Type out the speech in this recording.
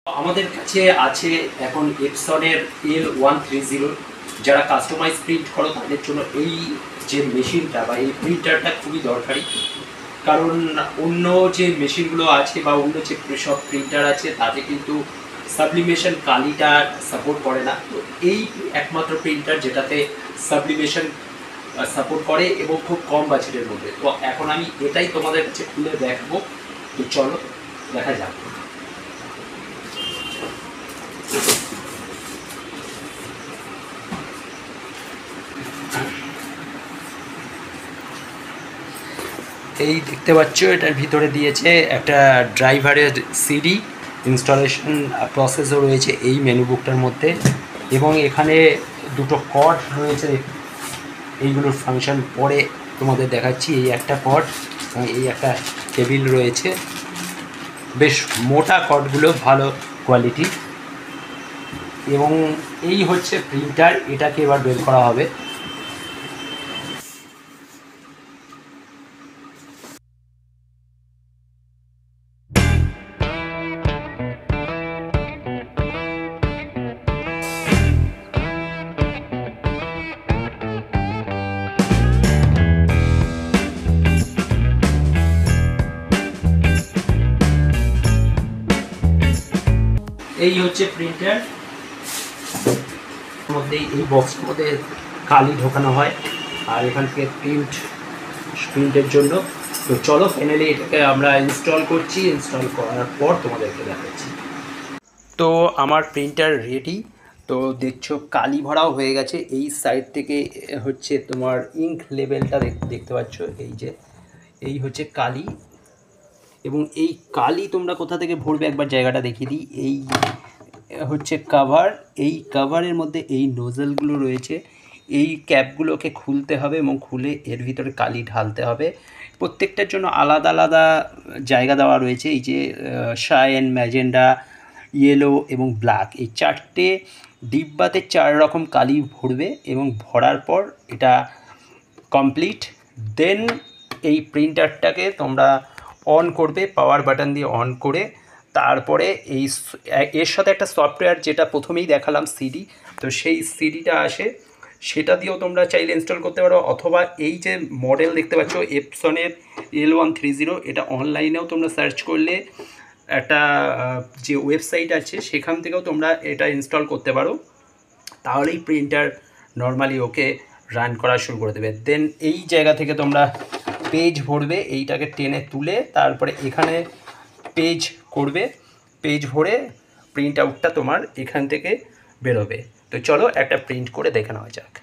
আমাদের কাছে আছে এখন এপসনের L130 যারা কাস্টমাইজ প্রিন্ট করো তাদের জন্য এই যে মেশিনটা বা এই প্রিন্টারটা খুবই দরকারি। কারণ অন্য যে মেশিনগুলো আছে বা অন্য যে সব প্রিন্টার আছে তাতে কিন্তু সাবলিমেশন কালিটা সাপোর্ট করে না। তো এই একমাত্র প্রিন্টার যেটাতে সাবলিমেশন সাপোর্ট করে এবং খুব কম বাজেটের মধ্যে। তো এখন আমি এটাই তোমাদের কাছে খুলে দেখাবো। তো চলো দেখা যাক। এই দেখতে পাচ্ছ এটার ভিতরে দিয়েছে একটা ড্রাইভারের সিডি, ইনস্টলেশন প্রসেসও রয়েছে এই মেনু বুকটার মধ্যে, এবং এখানে দুটো কর্ড রয়েছে। এইগুলোর ফাংশন পরে তোমাদের দেখাচ্ছি। এই একটা কর্ড এবং এই একটা কেবিল রয়েছে, বেশ মোটা কর্ডগুলো, ভালো কোয়ালিটি। এবং এই হচ্ছে প্রিন্টার, এটাকে এবার বের করা হবে। এই হচ্ছে প্রিন্টার, মধ্যে এই বক্সের মধ্যে কালি ঢোকানো হয় আর এখান থেকে প্রিন্টের জন্য। তো চলো ফাইনালি এটাকে আমরা ইনস্টল করছি। ইনস্টল করার পর তোমাদেরকে দেখাচ্ছি। তো আমার প্রিন্টার রেডি। তো দেখছো কালি ভরাও হয়ে গেছে। এই সাইড থেকে হচ্ছে তোমার ইঙ্ক লেভেলটা দেখতে পাচ্ছ, এই যে এই হচ্ছে কালি। এবং এই কালি তোমরা কোথা থেকে ভরবে একবার জায়গাটা দেখিয়ে দিই। এই হচ্ছে কাভার, এই কাভারের মধ্যে এই নোজেলগুলো রয়েছে। এই ক্যাপগুলোকে খুলতে হবে এবং খুলে এর ভিতরে কালি ঢালতে হবে। প্রত্যেকটার জন্য আলাদা আলাদা জায়গা দেওয়া রয়েছে। এই যে শাইন, ম্যাজেন্ডা, ইয়েলো এবং ব্ল্যাক, এই চারটে ডিব্বাতে 4 রকম কালি ভরবে এবং ভরার পর এটা কমপ্লিট। দেন এই প্রিন্টারটাকে তোমরা অন করবে, পাওয়ার বাটন দিয়ে অন করে। তারপরে এর সাথে একটা সফটওয়্যার যেটা প্রথমেই দেখালাম সিডি, তো সেই সিডিটা আসে, সেটা দিয়েও তোমরা চাইলে ইনস্টল করতে পারো। অথবা এই যে মডেল দেখতে পাচ্ছ এপসনের L130, এটা অনলাইনেও তোমরা সার্চ করলে একটা যে ওয়েবসাইট আছে সেখান থেকেও তোমরা এটা ইনস্টল করতে পারো। তাহলেই প্রিন্টার নর্মালি ওকে রান করা শুরু করে দেবে। দেন এই জায়গা থেকে তোমরা পেজ ভরবে, এইটাকে টেনে তুলে তারপরে এখানে পেজ করবে। পেজ ভরে প্রিন্ট আউটটা তোমার এখান থেকে বেরোবে। তো চলো একটা প্রিন্ট করে দেখে নেওয়া যাক।